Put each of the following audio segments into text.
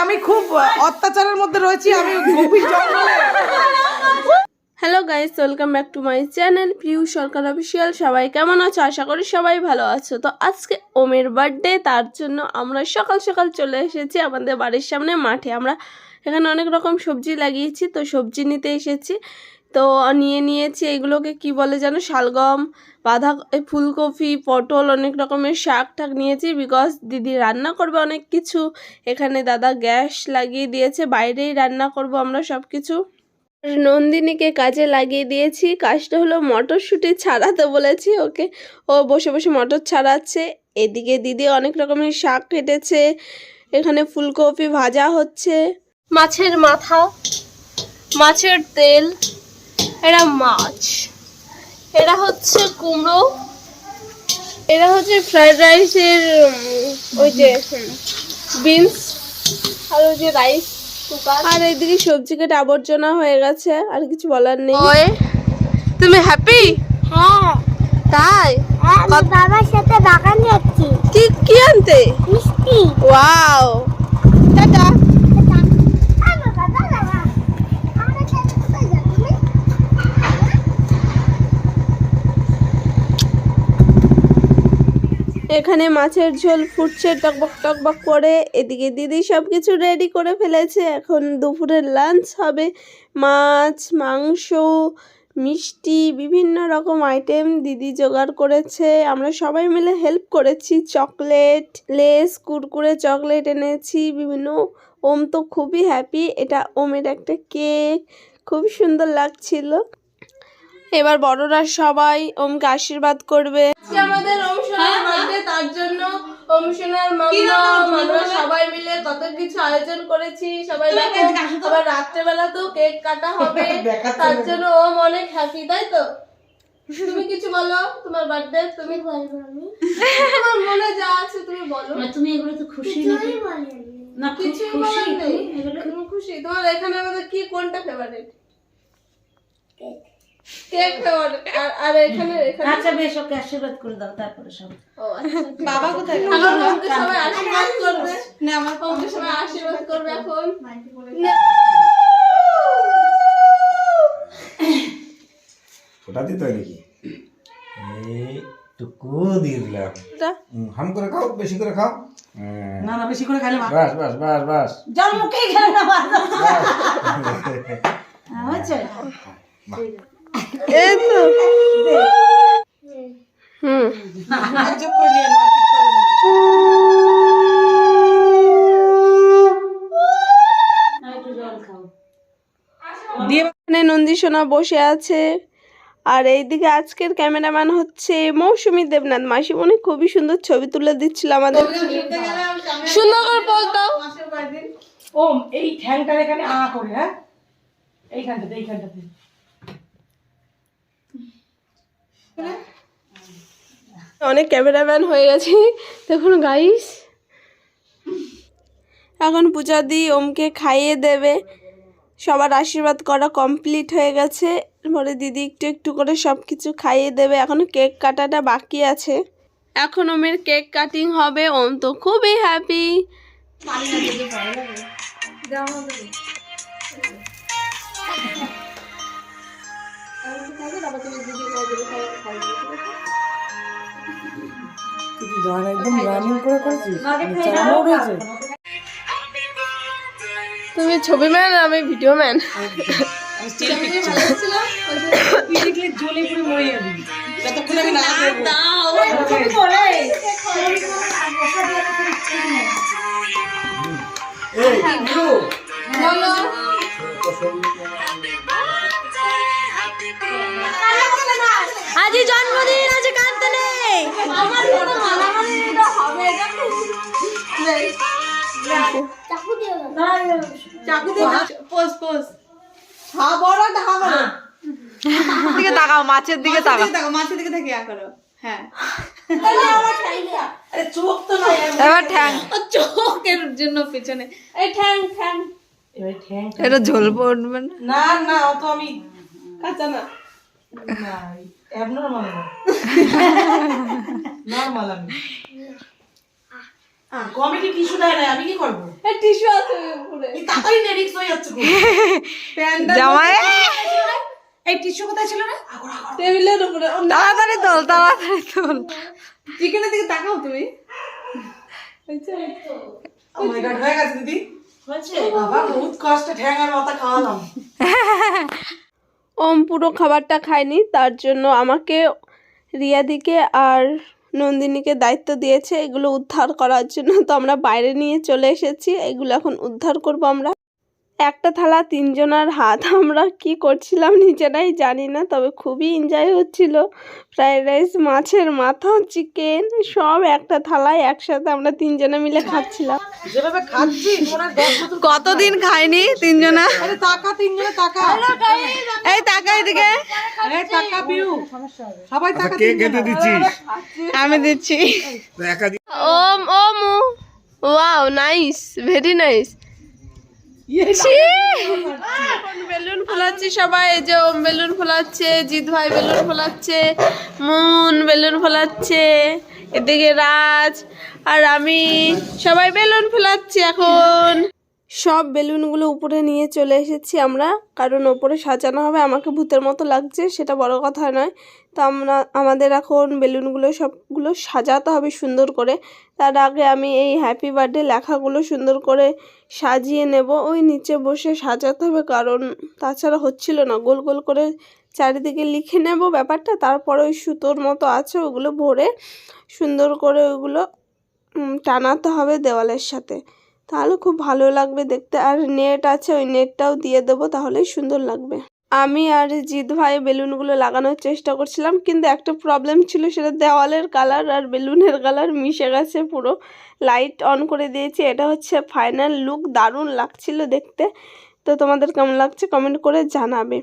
আমি খুব অত্যাচারের মধ্যে রয়েছি, আমি গভীর জঙ্গলে। Hello guys, welcome back to my channel Piu Sarkar official. সবাই কেমন আছো? আশা করি সবাই ভালো আছো। তো আজকে ওমের বার্থডে, তার জন্য আমরা সকাল সকাল চলে এসেছি আমাদের বাড়ির সামনে মাঠে। আমরা এখানে অনেক রকম সবজি লাগিয়েছি, তো সবজি নিতে এসেছি। তো নিয়েছি এগুলোকে কি বলে যেন, শালগম, ফুলকপি, পটল, অনেক রকমের শাক টাক নিয়েছি। বিকজ দিদি রান্না করবে অনেক কিছু। এখানে দাদা গ্যাস লাগিয়ে দিয়েছে, বাইরেই রান্না করব আমরা সব কিছু। নন্দিনীকে কাজে লাগিয়ে দিয়েছি। কাজটা হলো মটরশুঁটি ছাড়াতে বলেছি ওকে, ও বসে বসে মটর ছাড়াচ্ছে। এদিকে দিদি অনেক রকমের শাক কেটেছে, এখানে ফুলকপি ভাজা হচ্ছে, মাছের মাথা, মাছের তেল, এরা মাছ, এরা হচ্ছে কুমড়ো, এরা হচ্ছে ফ্রাইড রাইসের ওই যে বিনস, আর ওই যে রাইস কুকার। আর এইদিকে সবজি কেটে আবর্জনা হয়ে গেছে, আর কিছু বলার নেই। তুমি হ্যাপি? হ্যাঁ। তাই? আমি বাবার সাথে বাগান যাচ্ছি। কি আনতে? মিষ্টি। Wow, tata. এখানে মাছের ঝোল ফুটছে টকবক টকবক করে। এদিকে দিদি সব কিছু রেডি করে ফেলেছে। এখন দুপুরের লাঞ্চ হবে। মাছ, মাংস, মিষ্টি, বিভিন্ন রকম আইটেম দিদি জোগাড় করেছে। আমরা সবাই মিলে হেল্প করেছি। চকলেট, লেস, কুরকুরে চকলেট এনেছি বিভিন্ন। ওম তো খুবই হ্যাপি। এটা ওমের একটা কেক, খুব সুন্দর লাগছিল। এবার বড়রা সবাই ওমকে আশীর্বাদ করবে। আমাদের ওম সোনার বার্থডে, তার জন্য ওম সোনার মাম্মা আমরা সবাই মিলে কত কিছু আয়োজন করেছি। সবাই দেখো, আবার রাত্রেবেলা তো কেক কাটা হবে, তার জন্য ওম অনেক হ্যাপি, তাই তো? তুমি কিছু বলো, তোমার বার্থডে তুমি বলবো আমি। তোমার মনে যা আছে তুমি বলো। তুমি এগুলো তো খুশি নাকি? না কিছু বলার নেই, তুমি খুশি? তোমার এখানে আমাদের কি কোনটা ফেভারিট? Cake favourite. আর এখানে আচ্ছা বেশ, ওকে আশীর্বাদ করে দাও তারপরে সব। ও আচ্ছা, বাবা কোথায়? এখন ওকে সবাই আশীর্বাদ করবে। না, আমার ওকে সবাই আশীর্বাদ করবে এখন। ওটা দিতে হয় নাকি? এইটুকু দিয়ে দিলাম। হাম করে খাও, বেশি করে খাও। না না, বেশি করে খাইলে বাস বাস বাস বাস। যার মুখে গেল না হয়েছে। এই তো যোগ করে নিয়ে মারপিট করবেন না। একটু জল খাও। দিয়ে এখানে নন্দী সোনা বসে আছে। আর এইদিকে আজকের ক্যামেরাম্যান হচ্ছে মৌসুমী দেবনাথ। মাসিমণি খুবই সুন্দর ছবি তুলে দিচ্ছিল আমাদের। সুন্দর করে পোজ দাও। ওম এই ঠ্যাংটার এখানে আ করে, হ্যাঁ এইখানটাতে। অনেক ক্যামেরাম্যান হয়ে গেছে দেখুন গাইস। এখন পূজা দি ওমকে খাইয়ে দেবে। সবার আশীর্বাদ করা কমপ্লিট হয়ে গেছে। পরে দিদি একটু একটু করে সব কিছু খাইয়ে দেবে। এখনো কেক কাটাটা বাকি আছে। এখন ওমের কেক কাটিং হবে। ওম তো খুবই হ্যাপি। একদম রানিং করে করেছিস, চালানো রয়েছে। তুমি ছবি ম্যান, আমি ভিডিও ম্যান। দেখলে জ্বলে পুরো মরে যাবি যতক্ষণ আমি না দেবো। বলো আজি জন্মদিন, আজ কাঁদতে নেই। আমার কোনো মালামালি হবে চাকু দিয়ে চাকু দিয়ে পোজ পোজ। হ্যাঁ বড় দেখা করো, দিকে তাকাও, মাছের দিকে তাকাও। মাছের দিকে থেকে করো। হ্যাঁ আরে চোখ তো নাই, এবার ঠ্যাং, চোখের জন্য পেছনে এই ঠ্যাং ঠ্যাং। এবার ঠ্যাং এটা ঝোল পড়বে না। না না, অত আমি কাঁচা না, না অ্যাবনর্মাল না, নরমাল আমি। কমিটি টিস্যু দেয় না, আমি কি করবো? টিস্যু আছে উপরে। এই তাড়াতাড়ি নে, রিক্স হয়ে যাচ্ছে খুব। জামাই এই টিস্যু কোথায় ছিল রে? টেবিলের উপরে। তাড়াতাড়ি তোল, তাড়াতাড়ি তোল। চিকেনের দিকে তাকাও তুমি। ও মাই গড, হয়ে গেছে দিদি। হয়েছে? বাবা বহুত কষ্টে ঠ্যাঙার মাথা খাওয়ালাম। ওম পুরো খাবারটা খায়নি, তার জন্য আমাকে রিয়াদিকে আর নন্দিনীকে দায়িত্ব দিয়েছে এগুলো উদ্ধার করার জন্য। তো আমরা বাইরে নিয়ে চলে এসেছি, এগুলো এখন উদ্ধার করব আমরা। একটা থালা 3 জনের হাত, আমরা কি করছিলাম নিজেরাই জানি না, তবে খুবই এনজয় হচ্ছিল। ফ্রাইড রাইস, মাছের মাথা, চিকেন সব একটা থালায় একসাথে আমরা 3 জনে মিলে খাচ্ছিলাম। যেভাবে খাচ্ছি তোমরা 10 বোতল। কতদিন খাইনি 3 জনা? আরে টাকা 3 জনে টাকা। এই টাকা এদিকে। আরে টাকা পিউ। সবাই টাকা। কে খেতে দিচ্ছিস? আমি দিচ্ছি। তো একা দি- ওম ওমু, wow nice, very nice. Balloon ফোলাচ্ছি সবাই, এই যে ওম বেলুন ফোলাচ্ছে, জিৎ ভাই বেলুন ফোলাচ্ছে, মুন বেলুন ফোলাচ্ছে, এদিকে রাজ আর আমি সবাই বেলুন ফোলাচ্ছি এখন। সব বেলুনগুলো উপরে নিয়ে চলে এসেছি আমরা, কারণ ওপরে সাজানো হবে। আমাকে ভূতের মতো লাগছে, সেটা বড় কথা নয়। তো আমাদের এখন বেলুনগুলো সবগুলো সাজাতে হবে সুন্দর করে। তার আগে আমি এই হ্যাপি বার্থডে লেখাগুলো সুন্দর করে সাজিয়ে নেব। ওই নিচে বসে সাজাতে হবে, কারণ তাছাড়া হচ্ছিল না। গোল গোল করে চারিদিকে লিখে নেব ব্যাপারটা, তারপরে ওই সুতোর মতো আছে ওগুলো ভরে সুন্দর করে ওগুলো টানাতে হবে দেওয়ালের সাথে, তাহলে খুব ভালো লাগবে দেখতে। আর নেট আছে, ওই নেটটাও দিয়ে দেবো, তাহলেই সুন্দর লাগবে। আমি আর জিৎ ভাই বেলুনগুলো লাগানোর চেষ্টা করছিলাম, কিন্তু একটা প্রবলেম ছিল, সেটা দেওয়ালের কালার আর বেলুনের কালার মিশে গেছে পুরো। লাইট অন করে দিয়েছি, এটা হচ্ছে ফাইনাল লুক। দারুণ লাগছিল দেখতে। তো তোমাদের কেমন লাগছে কমেন্ট করে জানাবে।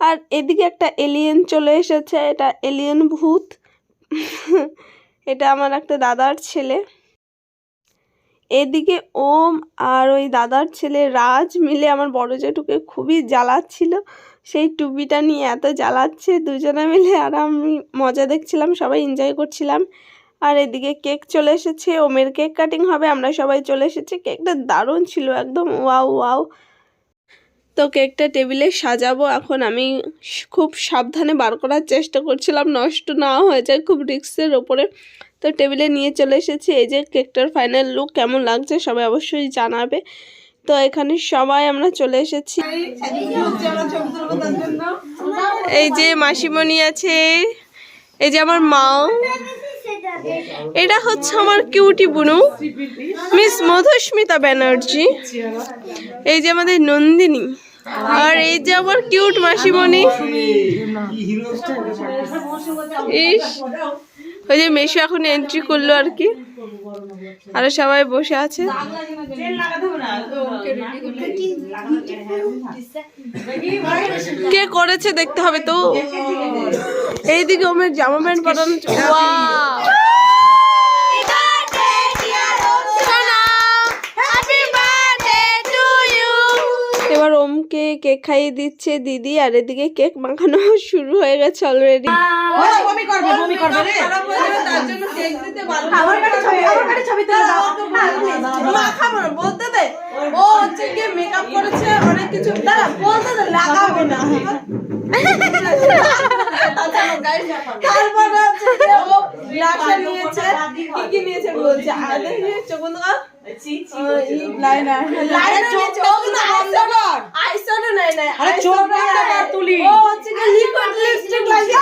আর এদিকে একটা এলিয়েন চলে এসেছে, এটা এলিয়েন ভূত। এটা আমার একটা দাদার ছেলে। এদিকে ওম আর ওই দাদার ছেলে রাজ মিলে আমার বড় জেঠুকে খুবই জ্বালাচ্ছিল, সেই টুপিটা নিয়ে এত জ্বালাচ্ছে দুজনে মিলে। আর আমি মজা দেখছিলাম, সবাই এনজয় করছিলাম। আর এদিকে কেক চলে এসেছে, ওমের কেক কাটিং হবে, আমরা সবাই চলে এসেছি। কেকটা দারুণ ছিল, একদম ওয়াও ওয়াও। তো কেকটা টেবিলে সাজাবো এখন। আমি খুব সাবধানে বার করার চেষ্টা করছিলাম, নষ্ট না হয়ে যায়, খুব রিস্কের ওপরে। তো টেবিলে নিয়ে চলে এসেছি। এই যে কেকটার ফাইনাল লুক কেমন লাগছে সবাই অবশ্যই জানাবে। তো এখানে সবাই আমরা চলে এসেছি। এই যে মাসিমণি আছে, এই যে আমার মাও, এটা হচ্ছে আমার কিউটি বুনু মিস মধুস্মিতা ব্যানার্জি, এই যে আমাদের নন্দিনী, আর এই যে আমার কিউট মাসিমণি। ইস, ওই যে মেশো এখন এন্ট্রি করলো আর কি, আর সবাই বসে আছে। কে করেছে দেখতে হবে তো। এইদিকে ওমের জামা প্যান্ট পরানো। এবার ওমকে কেক খাইয়ে দিচ্ছে দিদি, আর এদিকে কেক মাখানো শুরু হয়ে গেছে অলরেডি। বমি করবে রে। তার জন্য কেক দিতে ভালো আমার কাছে ছবি তুলে দাও। মাখাবো না, বলতে দে। ও হচ্ছে কি মেকআপ করেছে অনেক কিছু, দাঁড়া বলতে দে, লাগাবে না। তারপরে হচ্ছে যে ও গ্লাসে নিয়েছে, কি নিয়েছে বলছে, আদে নিয়েছে কোন লাইনার নিয়েছে, ও কিন্তু আইশ্যাডো নাই। আরে চোখ বন্ধ কর তুলি। ও হচ্ছে কি লিকুইড লিপস্টিক লাগিয়ে।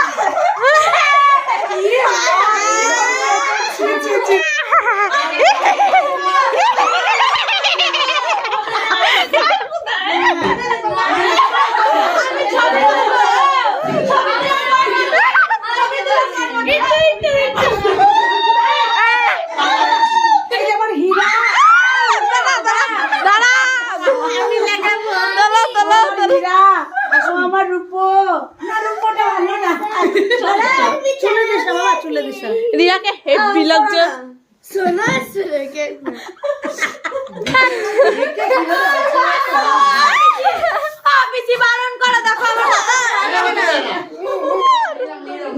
আমার রূপো না, রূপোটা ভালো না। চলে দিস রিয়াকে হেভি লাগছে।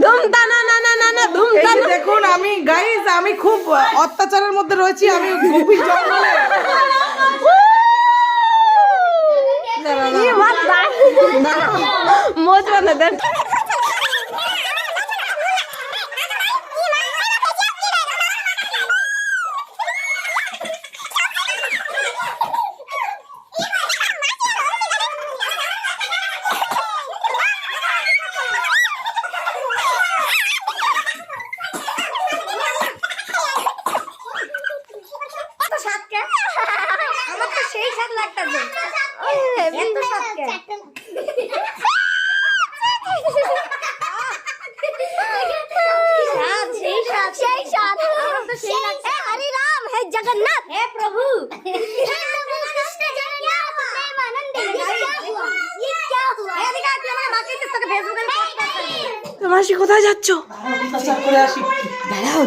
ধুমতা না না না না না ধুমতা। দেখুন আমি গাইস আমি খুব অত্যাচারের মধ্যে রয়েছি, আমি গভীর জঙ্গলে। মোজ বানা দেন। আমার তো সেই স্বাদ লাগতেছে। এত স্বাদ কেন? हरे राम है जगन्नाथ है प्रभु মাসি কোথায় যাচ্ছ? অত্যাচার করে আসি। দাঁড়াও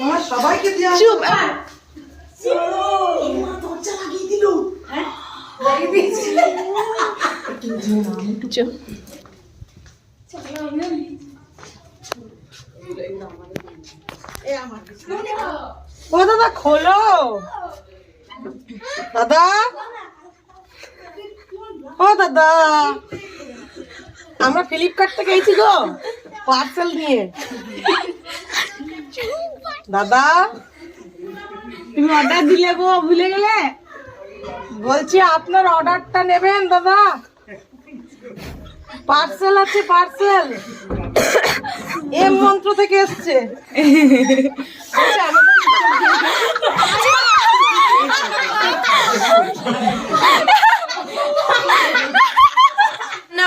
আমার সবাইকে দিয়ে আসি। চুপ। মা দরজা লাগিয়ে দিল। হ্যাঁ লাগিয়ে দিয়েছি। চুপ। ও দাদা খোলো, দাদা ও দাদা, আমরা ফ্লিপকার্ট থেকে এসেছি গো পার্সেল নিয়ে। দাদা তুমি অর্ডার দিলে গো, ভুলে গেলে? বলছি আপনার অর্ডারটা নেবেন দাদা, পার্সেল আছে, পার্সেল এম মন্ত্র থেকে এসছে।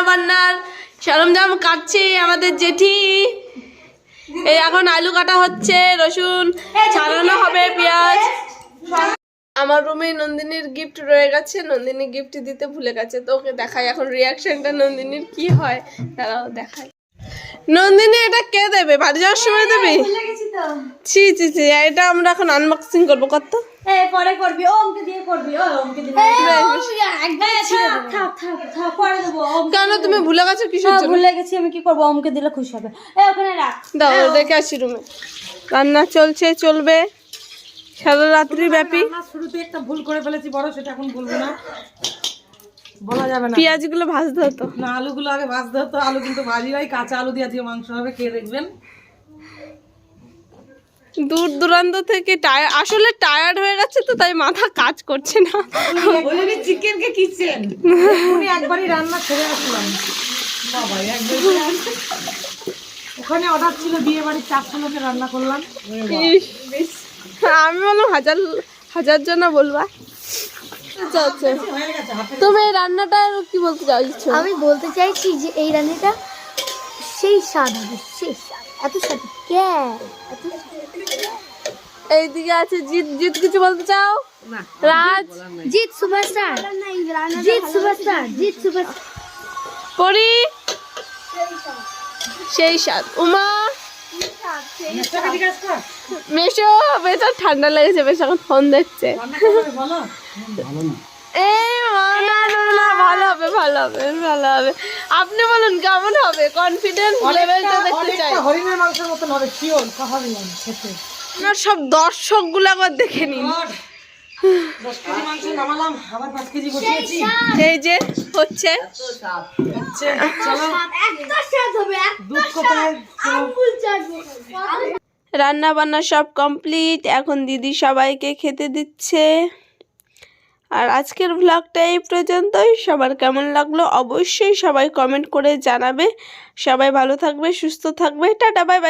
বান্নার সরঞ্জাম কাটছে আমাদের জেঠি। এই এখন আলু কাটা হচ্ছে, রসুন ছাড়ানো হবে, পেঁয়াজ। আমার রুমে নন্দিনীর গিফট রয়ে গেছে, নন্দিনী গিফট দিতে ভুলে গেছে, তো ওকে দেখাই এখন রিয়াকশনটা নন্দিনীর কি হয়, তারাও দেখায়। নন্দিনী এটা কে দেবে? বাড়ি যাওয়ার সময় দেবে? ছি ছি ছি, এটা আমরা এখন আনবক্সিং করবো। কত পরে করবি, ওমকে দিয়ে করবি, ওমকে দিয়ে পরে দেবো। কেন তুমি ভুলে গেছো কিসের জন্য? ভুলে গেছি আমি, কি করবো? ওমকে দিলে খুশি হবে। ওখানে রাখ দাও, রেখে আসি রুমে। রান্না চলছে, চলবে সারা রাত্রি ব্যাপী। রান্নার শুরুতে একটা ভুল করে ফেলেছি বড়, সেটা এখন বলবো না, বলা যাবে না। পেঁয়াজগুলো ভাজতে হতো না, আলুগুলো আগে ভাজতে হতো। আলু কিন্তু ভাজি হয়, কাঁচা আলু দিয়ে আজকে মাংস হবে, খেয়ে দেখবেন। দূর দূরান্ত থেকে আসলে টায়ার্ড হয়ে গেছে তো, তাই মাথা কাজ করছে না। চিকেন কে কিচেন উনি একবারই রান্না ছেড়ে আসলাম বাবা, ওখানে অর্ডার ছিল বিয়ে বাড়ির 400 লোকের রান্না করলাম। ইস, আমি বললাম হাজার জন বলবা। আচ্ছা আচ্ছা, তুমি এই রান্নাটা কি বলতে চাইছো? আমি বলতে চাইছি যে এই রান্নাটা সেই স্বাদ হবে, সেই স্বাদ। এত স্বাদ কে? এত এইদিকে আছে জিৎ। জিৎ কিছু বলতে চাও? Raj, Jeet superstar, Jeet superstar, Jeet superstar. পরি সেই স্বাদ। উমা, মেশো বেশ ঠান্ডা লেগেছে, বেশ এখন ফোন দেখছে। এই না না না, ভালো হবে, ভালো হবে, ভালো হবে। আপনি বলুন কেমন হবে, কনফিডেন্স লেভেলটা দেখতে চাই। হরিণের মাংসের মতন হবে, শিওর খাওয়াবি না খেতে। আপনার সব দর্শক গুলো একবার দেখে নিন। 10 কেজি মাংস নামালাম, আবার 5 কেজি বসিয়েছি। এই যে হচ্ছে চলো এত স্বাদ হবে, দুধ কোথায়? আঙ্গুল চাটবো। রান্না বান্না সব কমপ্লিট, এখন দিদি সবাইকে খেতে দিচ্ছে। আর আজকের ভ্লগটা এই পর্যন্তই। সবার কেমন লাগলো অবশ্যই সবাই কমেন্ট করে জানাবে। সবাই ভালো থাকবে, সুস্থ থাকবে। Tata, bye bye.